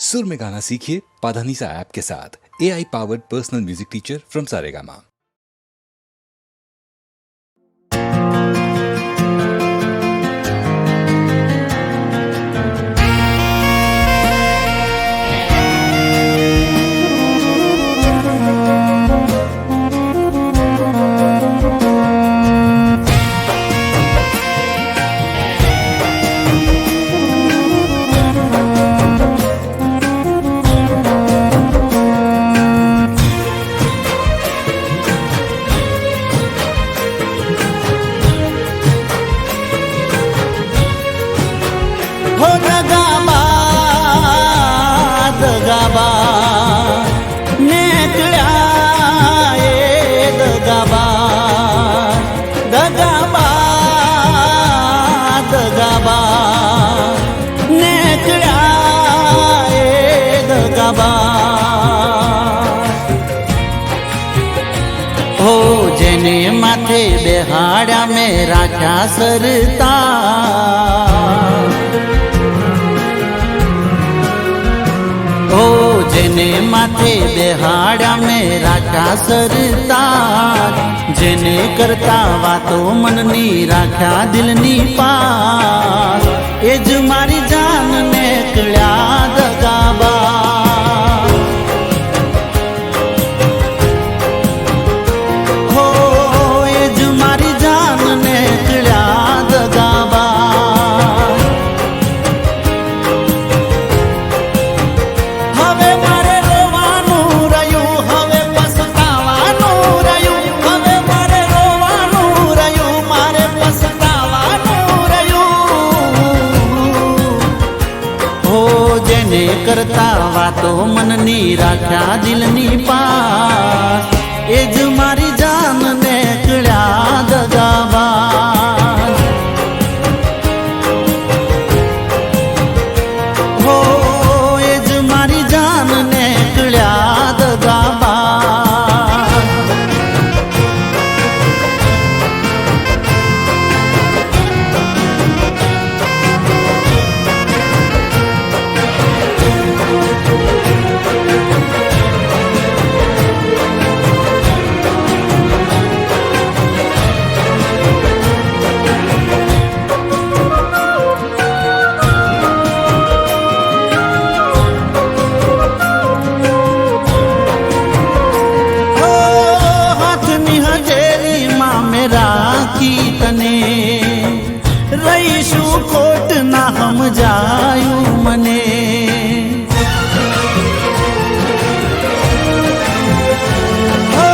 सुर में गाना सीखिए पाधानीसा ऐप के साथ। AI powered personal music teacher from Saregama. हो दगाबा नेकळ्या ये दगाबा नेकळ्या ये दगाबा हो जेने माथे बेहाड्या में राख्या सरता हो जेने माथे बेहाड्या में राख्या सरता जेने करता वातो मननी राख्या दिलनी पास एज मारी जान नेकळ्या दगाबा हो एज मारी जान नेकळ्या दगाबा करता वातो मननी राख्या दिलनी पास एज मारी जान नेकळ्या दगाबा हो एज मारी जान नेकळ्या दगाबा रईशु खोट ना हम जायू मने हो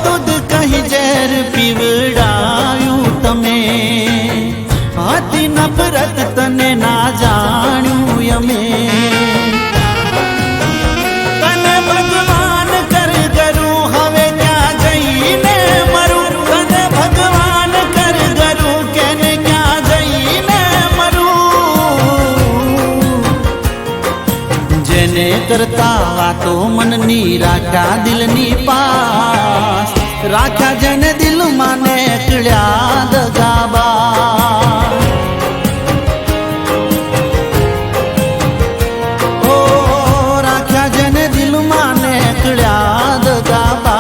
दूध कहीं जहर पीवड़ायू तमे हाथी नफरत तने ना जाण्यू यमे करता वातो मननी राख्या दिलनी पास राख्या जन दिल माने नेकळ्या दगाबा ओ राख्या जन दिल माने नेकळ्या दगाबा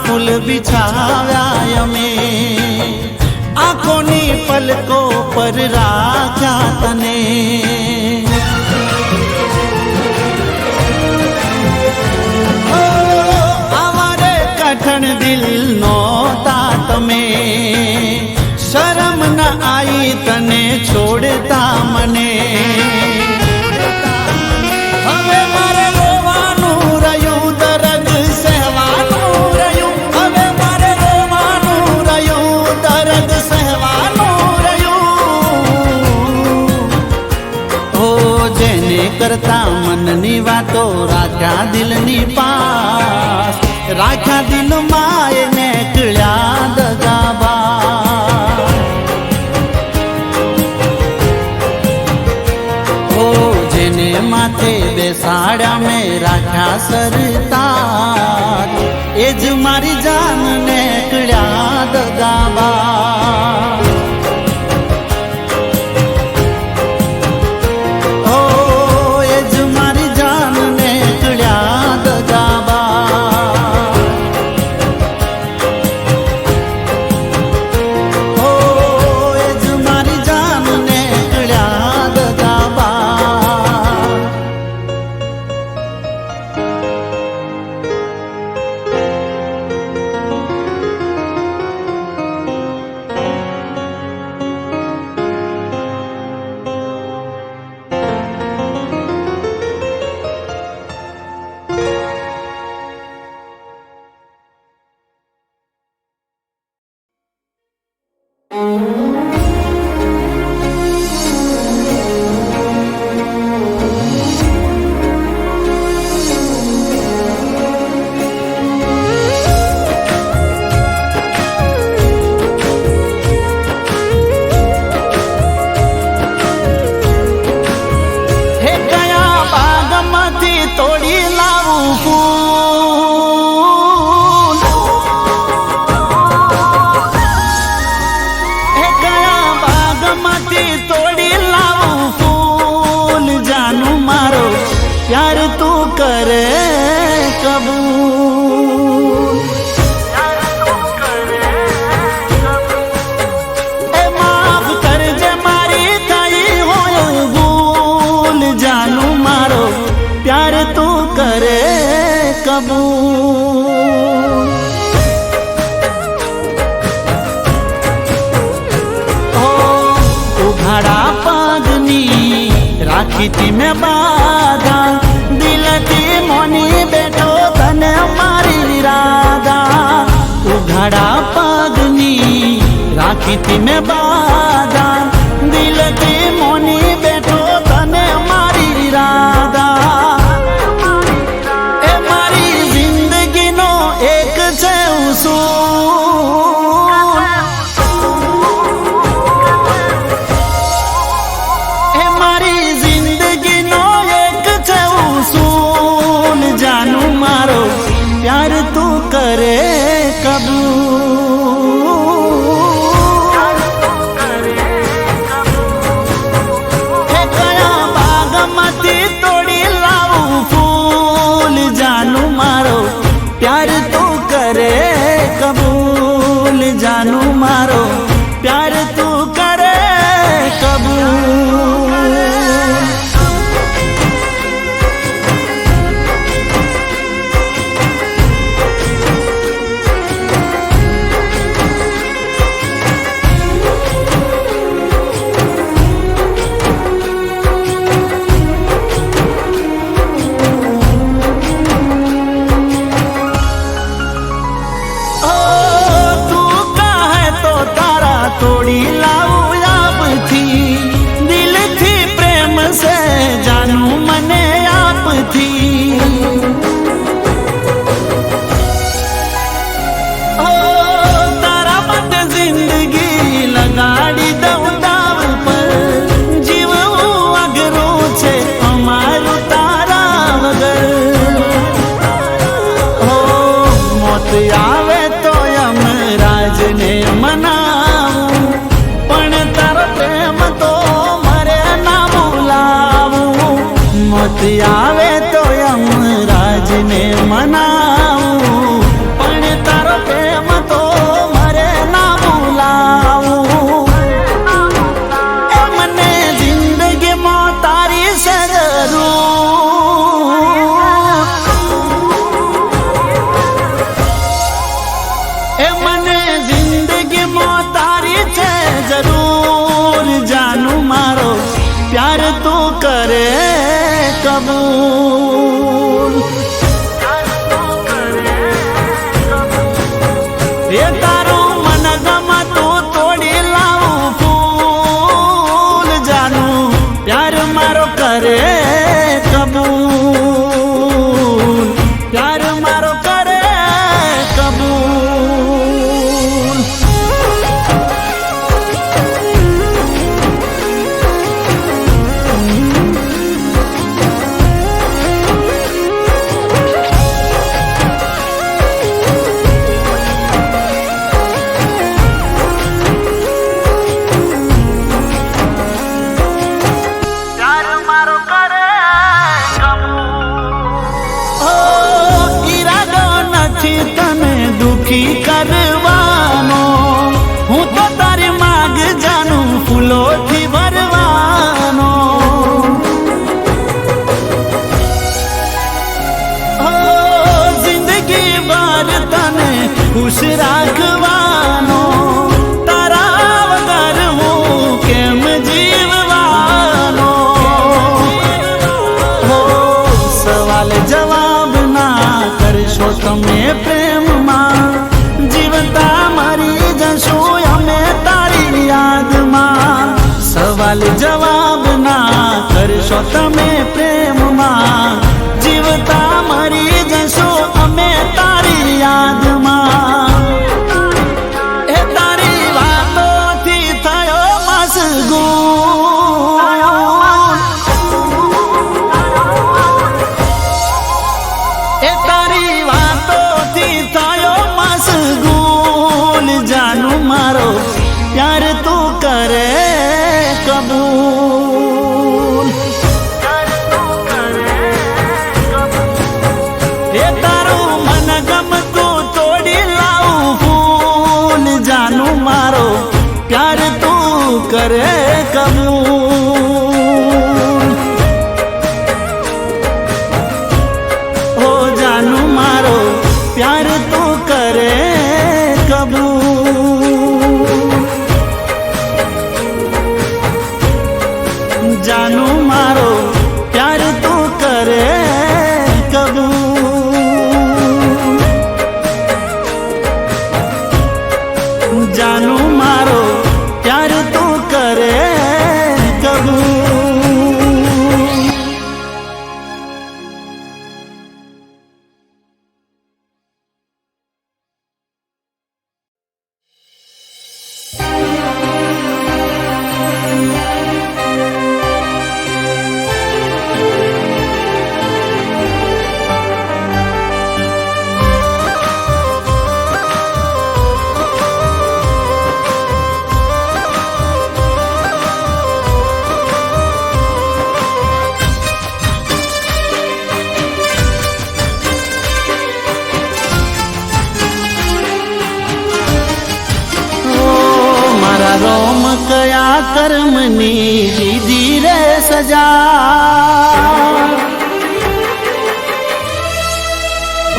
फूल बिछाव्या यमे आँखोनी पलको पर राख्या तने ओ आमारे कठण दिल नोता तमे शर्म न आई तने छोड़ता मने જેને કરતા મનની વાતો રાખ્યા દિલની પાસ, રાખ્યા દિલમાં એને કળ્યા દગાબાજ. ઓ જેને માથે બેસાડ્યા મેં રાખ્યા સરતાજ, એ જ મારી જાનને કળ્યા દગાબાજ. प्यार तू करे कबूल, ए माफ कर जे मारी थई होयो भूल, जानू मारो प्यार तू करे कबूल. ओ उघाड़ा पगनी राखी थी मैं बाधा, दिलथी मोनी बेठो तने मारी राधा. उघाड़ा पगनी राखी थी मैं बाधा, दिलथी मोनी बेठो तने मारी राधा. ए मारी जिंदगी नो एक छे उसूल, ए मारी जिंदगी नो एक छे उसूल, जानू मारो प्यार तू करे कबूल. हे कया बाग मती तोड़ी लाऊं फूल, जानू मारो प्यार तू करे कबूल, जानू मारो प्यार तू करे कबूल. तोड़ी लाऊं आप थी दिल थी प्रेम से, जानू मने आप थी. ओ तारा मत जिंदगी लगाड़ी दऊ दाव पर, जीव अगरो छे अमारू तारा वगर. ओ मौत आवे तो यमराज ने मना, मौत आवे तो यमराज ने मनाऊं, पण तारो प्रेम तो मरे ना बुलाऊं. ए मने जिंदगी में तारी से जरूर, ए मने जिंदगी में तारी से जरूर, जानू मारो प्यार तू करे कबूल. ये तारू मन गमा तू तोड़ी लाऊं फूल, जानू प्यार मारो करे કરશો તમે પ્રેમમાં, જીવતા મરી જશો અમે તારી યાદમાં. એ તારી વાતોથી થયો મશગૂલ, એ તારી વાતોથી થયો મશગૂલ. જાનું મારો પ્યાર તું કરે કબૂલ. એ તારું મન ગમતું તોડી લાવું ફૂલ. જાનું મારો પ્યાર તું કરે કબૂલ. ઓ જાનું મારો પ્યાર તું કરે કબૂલ. જાનું મારો પ્યાર તું કરે કબૂલ. જાનું મારો પ્યાર તું કરે કબૂલ. રોમ કયા કર્મની દીધી રે સજા.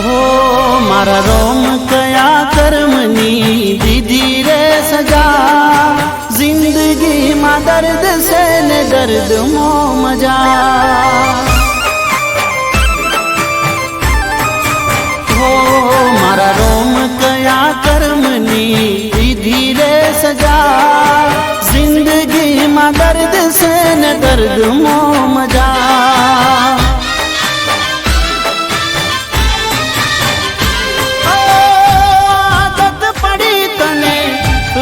હો મારા રોમ કયા કર્મની દીધી રે સજા. જિંદગીમાં દર્દ છે ને દર્દ મો મજા. હો મારા રોમ કયા કર્મની દીધી રે સજા. જિંદગીમાં દર્દ છે ને દર્દ મો મજા. આદત પડી તને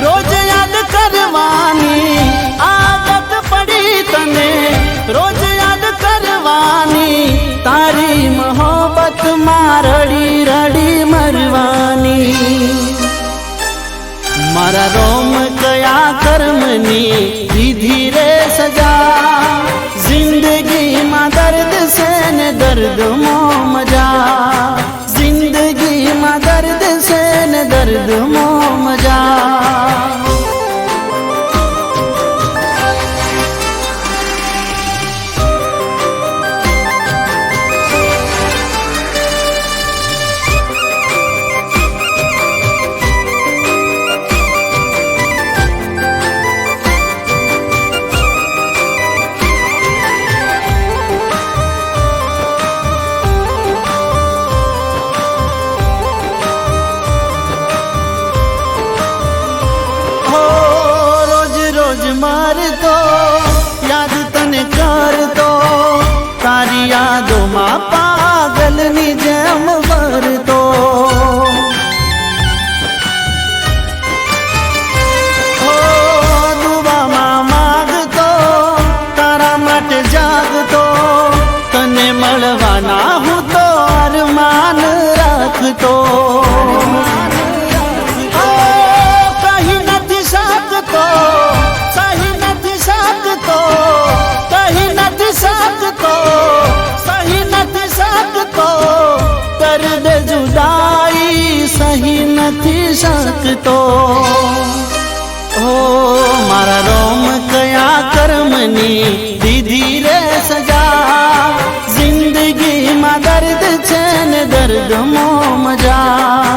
રોજ યાદ કરવાની, આદત પડી તને રોજ યાદ કરવાની. તારી મોહબ્બતમાં રડી રડી મરવાની. મારા રોમ કયા કર્મની દીધી રે સજા. જિંદગીમાં દર્દ છે ને દર્દ મો મજા. જિંદગીમાં દર્દ છે ને દર્દ મો મજા. મારતો યાદ તને કરતો, તારી યાદોમાં પાગલની જેમ વરતો. ઓ દુવામાં માગતો, તારા માટે જાગતો, તને મળવાના હું તો અરમાન રાખતો. કહી નથી શકતો, સહી નથી શકતો, કહી નથી શકતો, સહી નથી શકતો. દર્દ જુદાઈ સહી નથી શકતો. ઓ મારા રોમ કયા કર્મની દીધી રે સજા. જિંદગીમાં દર્દ છે ને દર્દ મો મજા.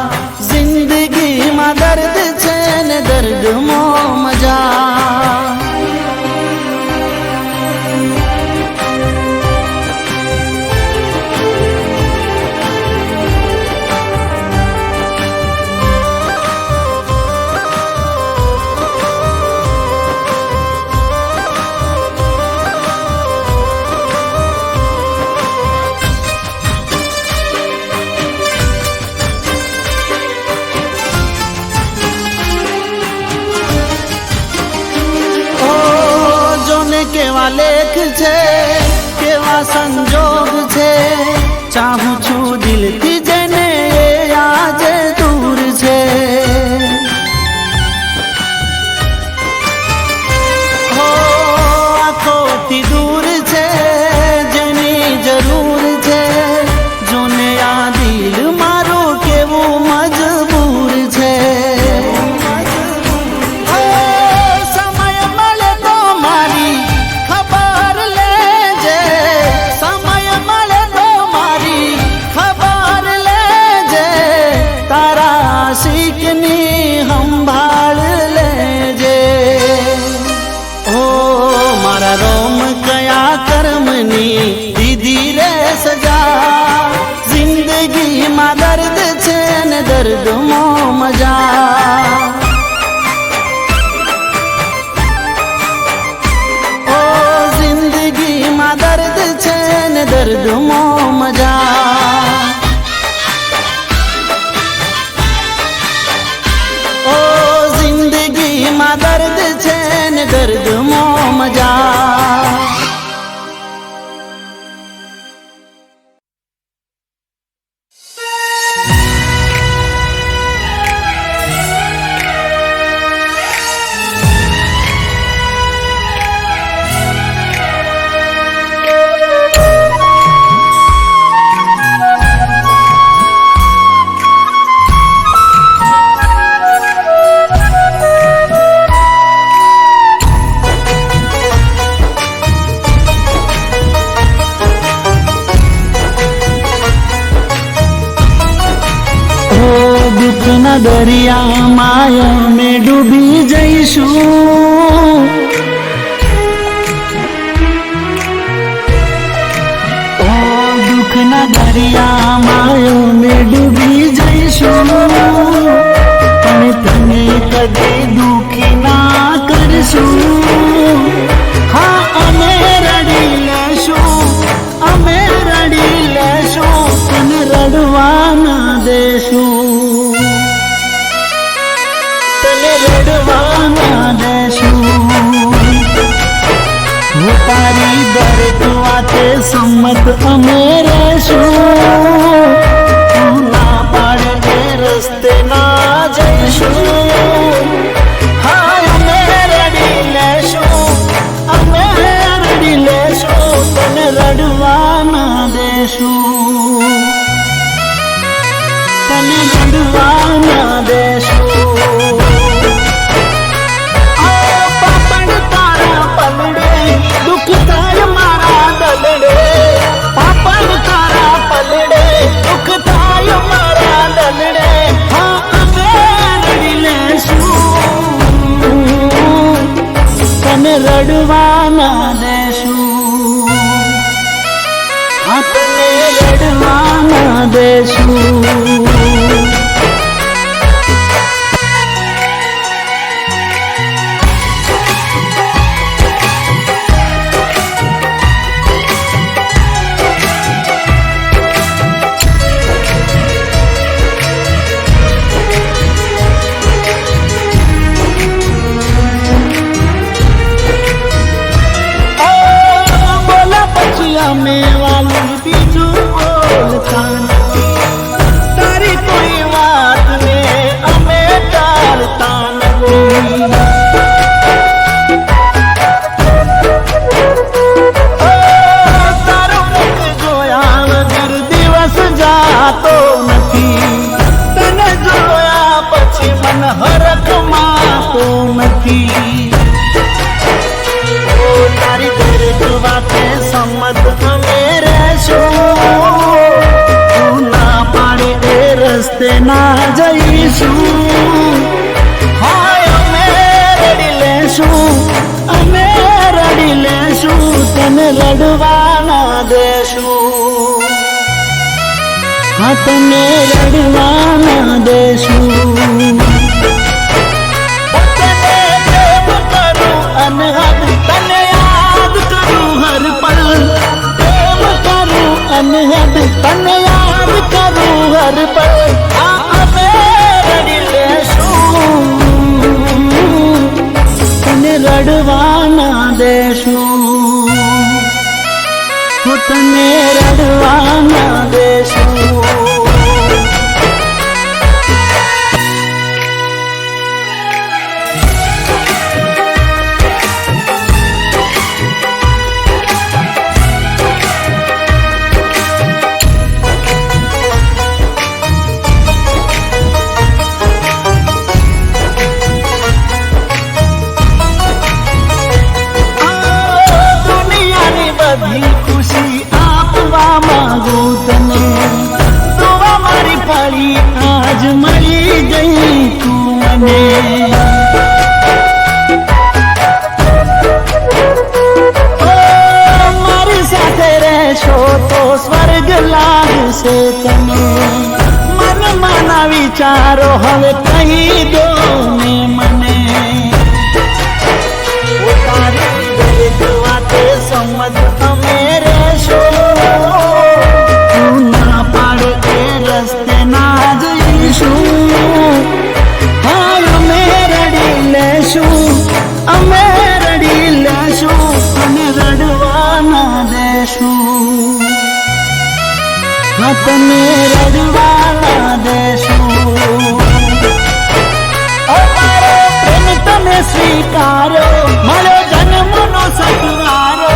જિંદગીમાં દર્દ છે ને દર્દ મો મજા. છે કેવા સંજોગ છે ચાહું છું દિલથી જેને એ આજે દૂર છે હો આંખોથી દૂર છે જેની જરૂર છે જોને આ દિલ મારું કેવું મજબૂર છે સમય મળે તો મારી ખબર લેજે સમય મળે તો મારી ખબર લેજે તારા આશિકની સંભાળ લેજે ઓ મારા રોમ કયા કર્મની દીધી રે સજા જિંદગીમાં દર્દ છે ને દર્દમાં મજા ઓ જિંદગીમાં દર્દ છે ને દર્દમાં મજા ઓ જિંદગીમાં દર્દ છે ને દર્દમાં મજા દુઃખના દરિયામાં અમે ડૂબી જઈશું ઓ દુઃખના દરિયામાં અમે ડૂબી જઈશું પણ તને કદી દુઃખી ના કરશું હા અમે રડી લેશું તને રડવા ના દેશું રડવાના દેશું હું તારી દરેક વાતે સંમત અમે રહેશું તું ના પાડે એ રસ્તે ના જઈશું હા અમે રડી લેશું તને રડવાના દેશું તને રડવાના દેશું દુઃખ થાય મારા દલડે પાપડ તારા પલડે દુઃખ થાય મારા દલડે હા અમે રડી લેશું તને રડવાના દેશું હા તને રડવાના દેશું અમે વાલું બીજું બોલતા નથી તારી કોઈ વાતને અમે ટાળતા નથી તારો મુખ જોયા વગર દિવસ જાતો નથી તને જોયા પછી મન હરખમાતો નથી તારી દરેક વાતે સંમત અમે રહેશું તું ના પાડે એ રસ્તે ના જઈશું હાય અમે રડી લેશું તને રડવાના દેશું હા તને રડવાના દેશું અનહદ તને યાદ કરું હર પલ પ્રેમ કરું અનહદ તને યાદ કરું હર પલ આ અમે રડી લેશું તને રડવાના દેશું તને રડવા ના દેશું. બધી ખુશી આપવા માંગુ તને, દુઆ મારી પડી આજ મળી ગઈ તું મને. મારી સાથે રહેશો તો સ્વર્ગ લાગશે તને. મનમાંના વિચારો હવે કહી દો ને મને. સમજ તમે રહેશો, તું ના પાડે એ રસ્તે ના જઈશું. હા અમે રડી લેશું, અમે રડી લેશું, અને રડવા ના દેશું. હા તમે રડવા ના દેશું. અમારો પ્રેમ તમે સ્વીકારો, મારો જન્મનો સથવારો.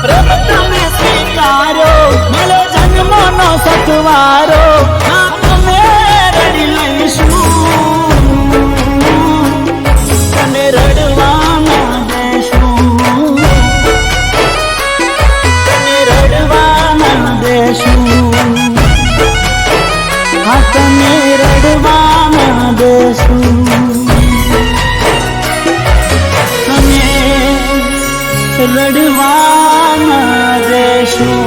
પ્રેમ તમે સ્વીકારો, મારો જન્મનો સથવારો. હા અમે રડી લઈશું, તને રડવા ના દેશું, તને રડવા ના દેશું. હા તને રડવા ના દેશું, રડવા ના દેશું.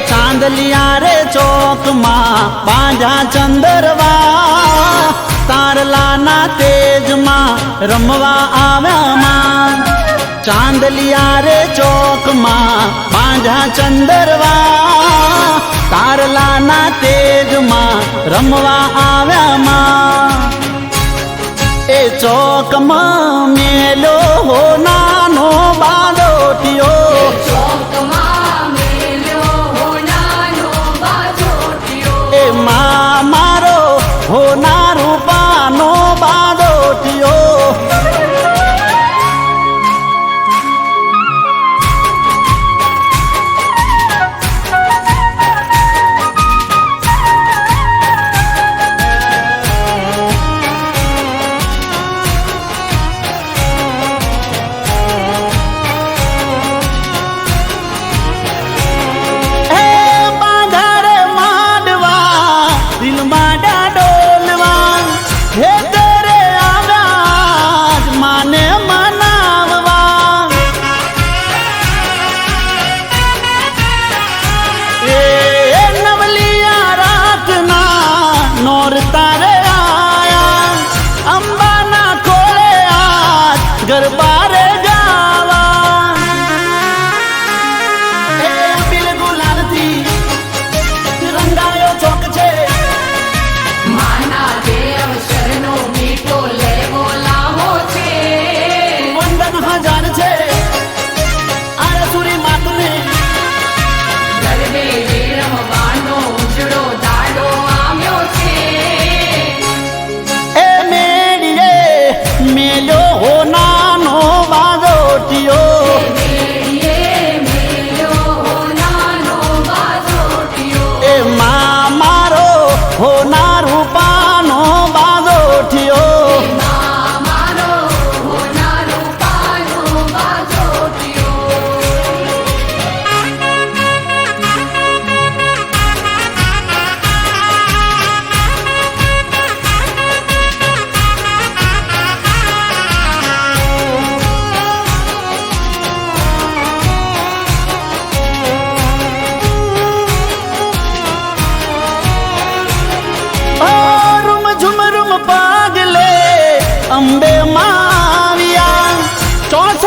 ચાંદલિયા રે ચોકમાં પાંજા ચંદરવા, તારલાના તેજમાં રમવા આવ્યામાં. ચાંદલિયા રે ચોકમાં પાંજા ચંદરવા, તારલાના તેજમાં રમવા આવ્યામાં. એ ચોકમાં મેલો હો નાનો બાદોટિયો, મારો હોના રૂપાનો બાદોટિયો.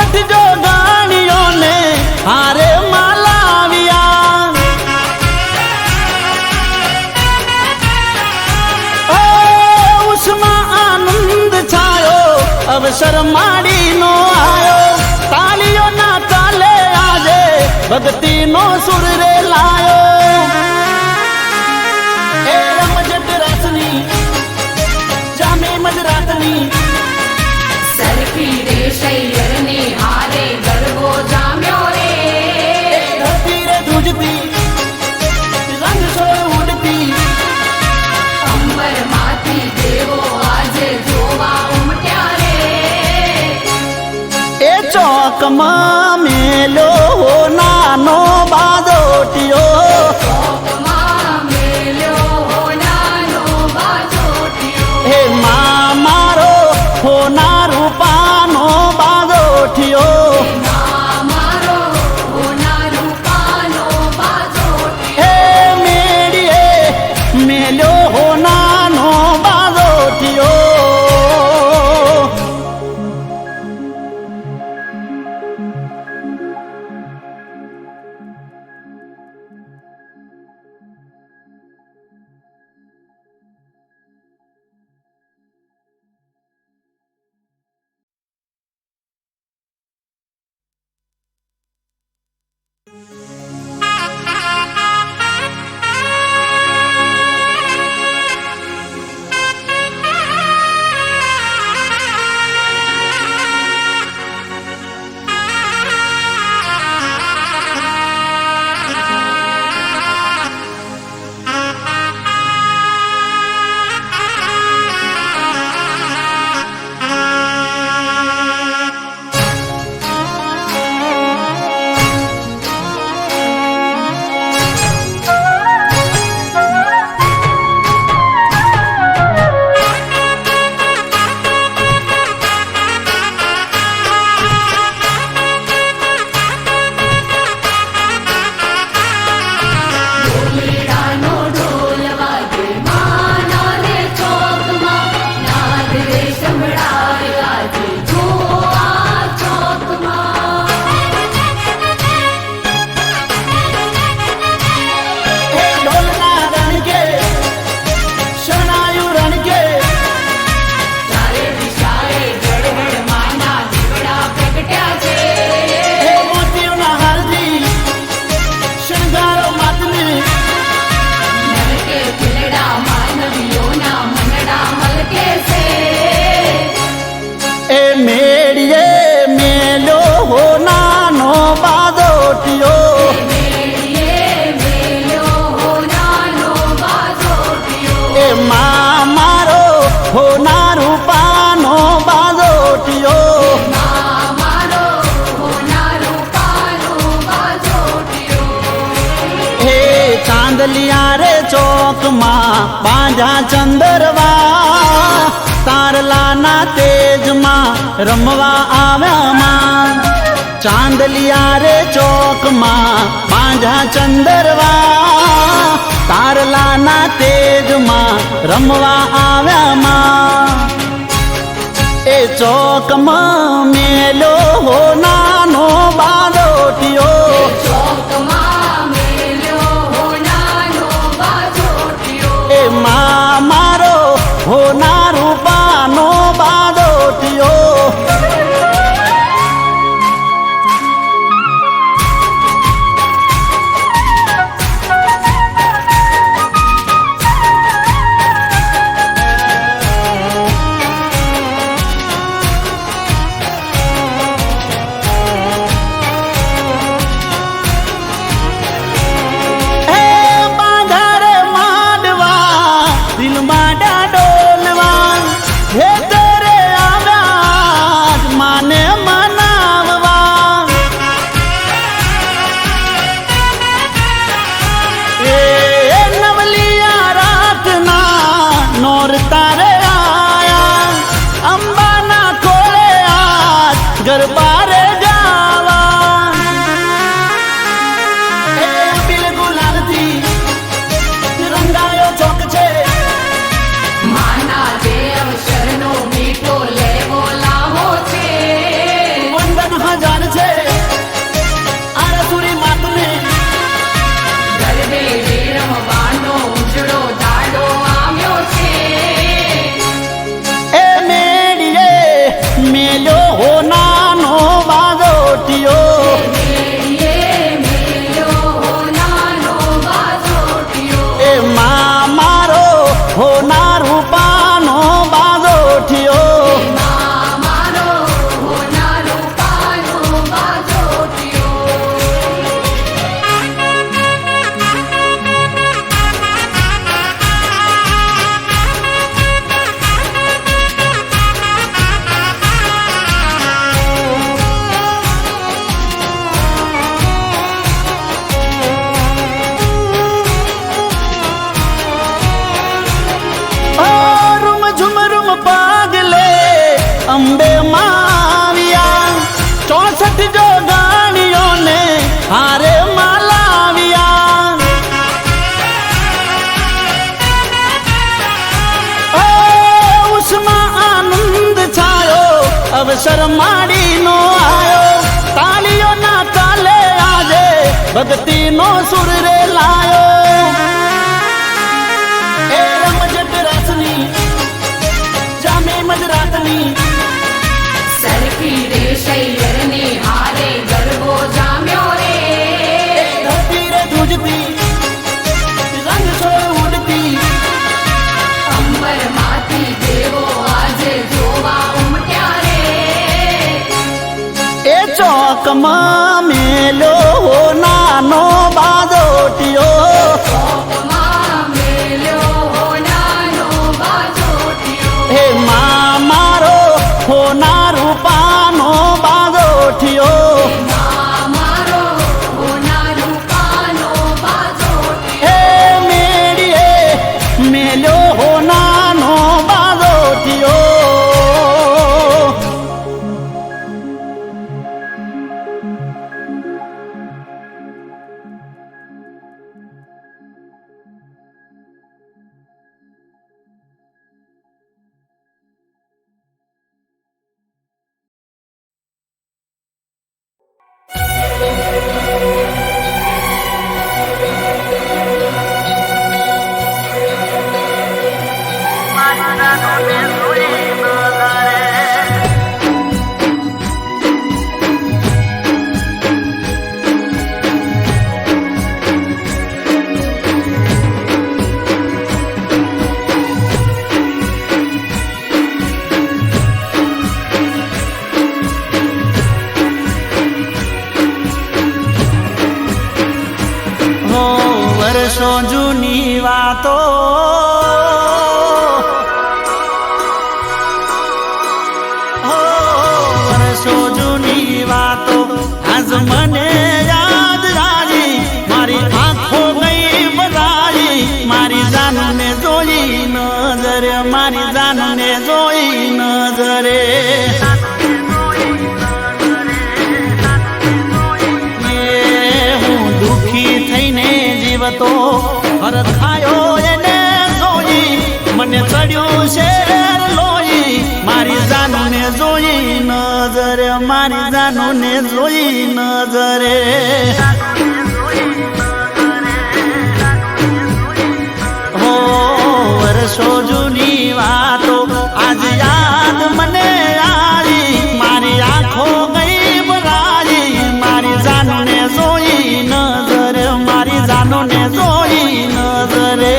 ઉઠજો ગાણીઓને હારે માલાવ્યા ઓ ઉસમાં આનંદ છાયો અવસર માડીનો આયો તાલીઓના તાલે આજે ભક્તિનો સુર રે લાયો એ રમઝટ રાતની જામે મધરાતની સરખી રે શૈયર ને હારે ગરબો જામ્યો રે ધરતી રે ધ્રુજતી રંગ સોય ઉડતી અંબર માંથી દેવો આજે જોવા ઉમટ્યા રે એ ચોકમાં મેલો નાનો બાદોટિયો ચોકમાં મેલ્યો નાનો બાજોટિયો હે મા મારો હોના રૂપાનો બાદોટિયો મારો હોના રૂપાનો બાજોટિયો હે મેડીએ મેલ્યો હોનાનો બાદોટિયો ઢોલેડાનો ઢોલ વાગે માના રે ચોકમાં નાદ રે સંભળાય આજે જો આ ચોકમાં હે ઢોલના રણકે શરણાયું રણકે ચારે દિશાએ ગડગડ માના દીવડા પ્રગટ્યા છે હે મોતીઓના હારથી શણગારો માતને નરકે ખીલડા માનવીઓના મનડા મલકે છે એ મેડીએ મેલો નાનો બાદોટિયો મેળીએ મેલ્યો હોનાનો બાજોટિયો એ મા મારો હોના રૂપાનો બાદોટિયો મારો હોના રૂપાનો બાજોટિયો હે ચાંદલિયા રે ચોકમાં બાંધા ચંદરવા તારલાના તેજમાં રમવા આવ્યા માં ચાંદલિયા રે ચોકમાં બાંધા ચંદરવા તારલાના તેજમાં રમવા આવ્યા માં એ ચોકમાં મેલો નાનો બાદોટિયો ચોકમાં મેલ્યો હોનાનો બાજોટિયો એ મા મારો હોના રૂપાનો બાદોટિયો શોકમાં મેલ્યો નાનો બાજોટિયો શોકમાં મેલ્યો નાનો બાજોટિયો હે માં મારો હોના રૂપાનો બાજોટિયો મારો હોના રૂપાનો બાજોટિયો હે મેળીએ મેલ્યો હોનાનો બાજોટિયો વર્ષો જૂની વાતો વર્ષો જૂની વાતો આજ મને યાદ રાજી મારી આંખો ગઈ બધાજી મારી જાનને જોઈ નજરે મારી જાનને જોઈ નજરે તો હરખાયો એને જોઈ મને ચડ્યું શેર લોહી મારી જાનને જોઈ નજરે મારી જાનને જોઈ નજરે હો વર્ષો જૂની વાતો આજ યાદ મને આવી મારી આંખો ગઈ બરાજી મારી જાનને જોઈ નજરે મારી જાનને જોઈ નજરે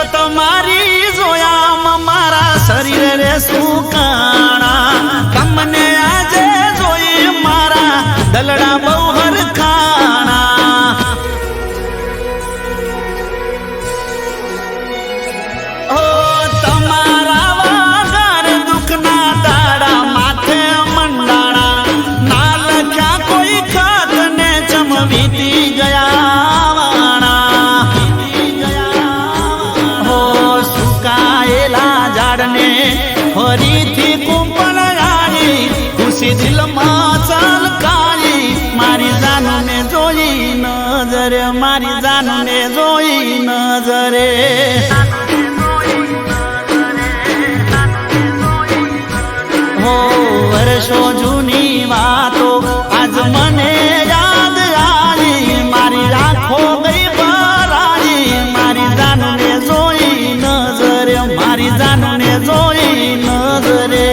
તમારી જોયામાં મારા શરીરે સુકાણા તમને આજે જોઈ મારા દલડા બહુ હરખાણા ઓ તમારા વાગર દુઃખના દાડા માથે મંડાણા ના લખ્યા કોઈ ખત ને ચમવીતી ગયા વાણા ફરીથી કુંપણ આવી ખુશી દિલમાં ચલકાઈ મારી જાનને જોઈ નજરે મારી જાનને જોઈ નજરે હો વર્ષો જૂની વાતો આજ મને યાદ આવી મારી આંખો ગઈ બરાજી મારી જાનને જોઈ નજરે મારી જાનને જોઈ નજરે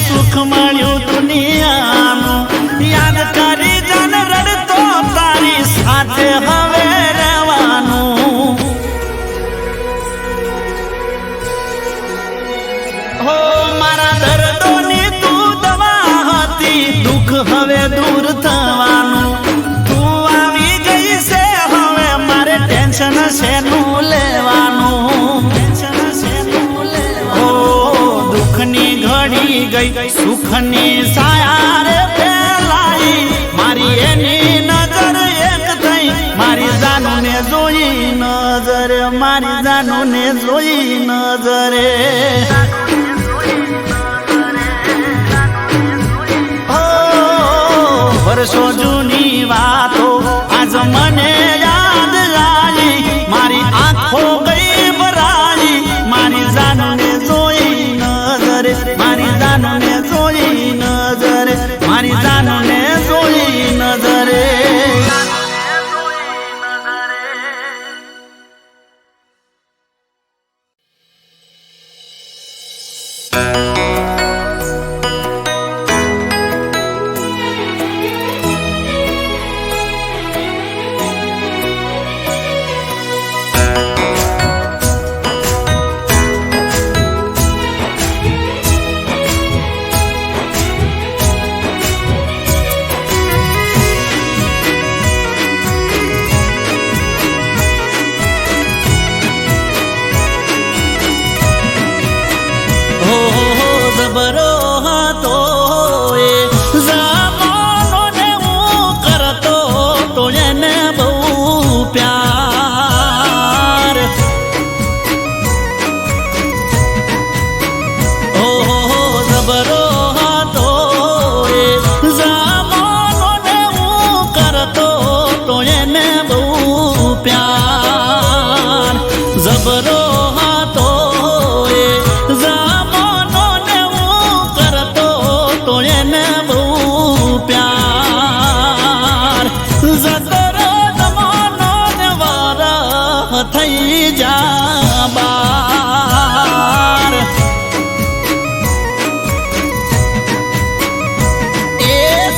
સુખ મળ્યું દુનિયાનું યાદ કરી જન રડતો તારી સાથે હવે રહેવાનું હો મારા દર્દોની તું દવા હતી દુઃખ હવે દૂર થવાનું તું આવી ગઈ છે હવે મારે ટેન્શન ગઈ સુખની સાયા રે ફેલાઈ મારી એની નજર એક થઈ મારી જાનુને જોઈ નજર મારી જાનુને જોઈ નજરે વર્ષો જૂની વાતો આજ મને યાદ આવી મારી આંખો ગઈ ભરાઈ મારી જાનુને જોઈ નજરે મારી જાનુને જોઈ નજરે મારી જાનુને જોઈ નજરે જબરો હતો એ જમાનોને હું કરતો તો એને બહુ પ્યાર ઓહો જબરો હતો એ જમાનોને હું કરતો તો એને બહુ પ્યાર જબરો હતો એ થઈ જા બાર એ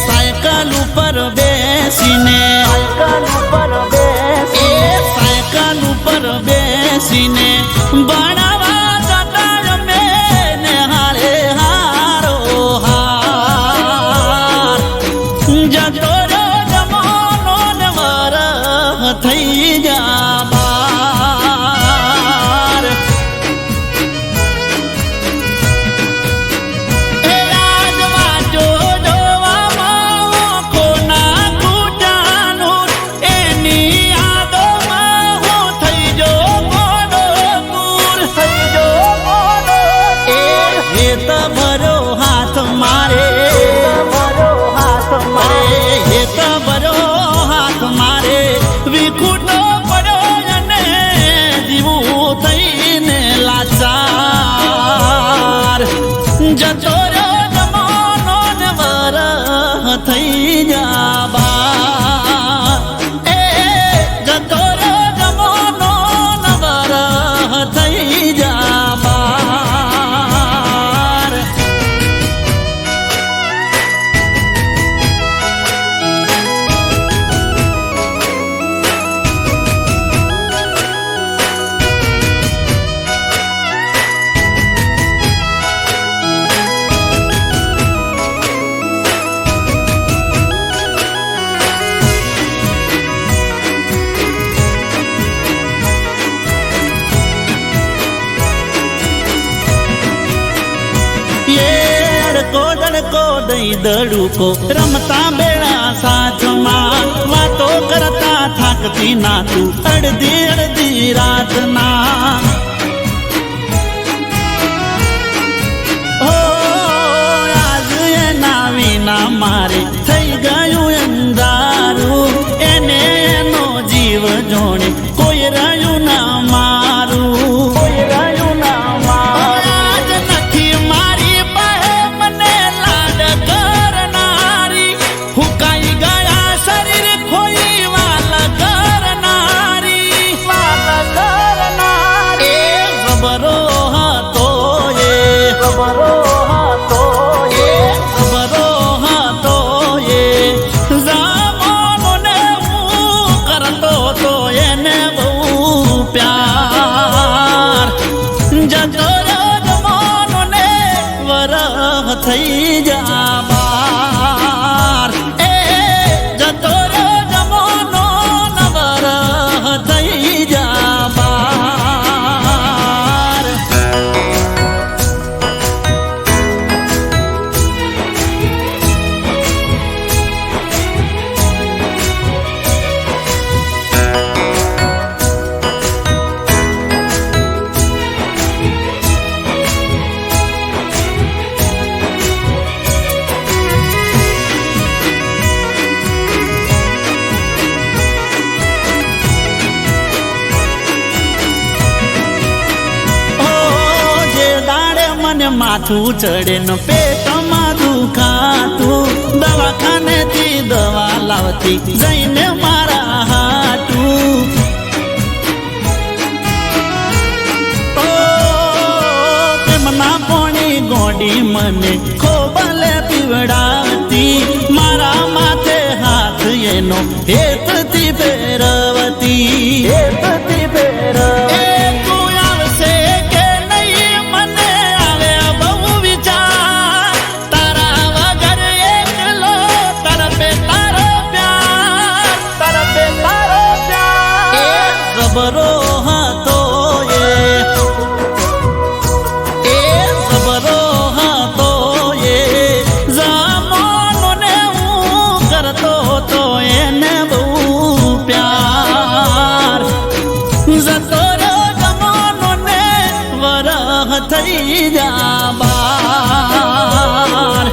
સાયકલ ઉપર બેસીને એ સાયકલ ઉપર બેસીને ભણાવા જતા મેં હારે હારો હાર જતો જમાનો ને વર થઈ જા જતો જમાનો ને વર થઈ જા બા એ જતો જમાનો ને વર થઈ જા બાર ડડકો દઈ દડુકો રમતા બેડા સાથમાં વાતો કરતા થાકતી ના તું અડધી અડધી રાતના હો આજ એના વિના મારે થઈ ગયું અંધારું એને એનો જીવ જોડે કોઈ રહ્યું ના મારું કોઈ રહ્યું ના મારું આજ નથી મારી બહે મને લાડ કરનારી હુકાઈ ગયા શરીર ખોઈ વાલ કરનારી એ ખબરો હતો એ ખબરો હતો એ ખબરો હતો એ જામોને હું કરતો તો એને બહુ માથું ચડે ને પેટમાં દુખાતું દવાખાનેથી દવા લાવતી જઈને મારા હાટું પ્રેમના પોણી ગોડી મને ખોબલે પીવડાવતી મારા માથે હાથ એનો હેતથી ફેરવતી તું આવશે કે નહીં મને આવે બહુ વિચાર તારા વગર એકલો તરફે તારો પ્યાર ખબરો હતો ખબરો હતો જમાનોને હું કરતો તો એને બહુ પ્યાર જતો રહ્યો જમાનોને વરહ થઈ જા બાર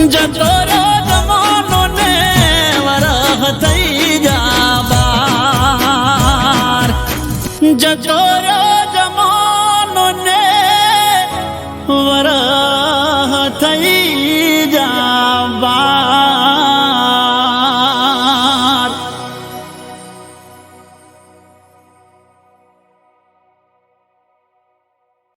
જતો રહ્યો જમાનોને વરહ થઈ જા બાર જતો રહ્યો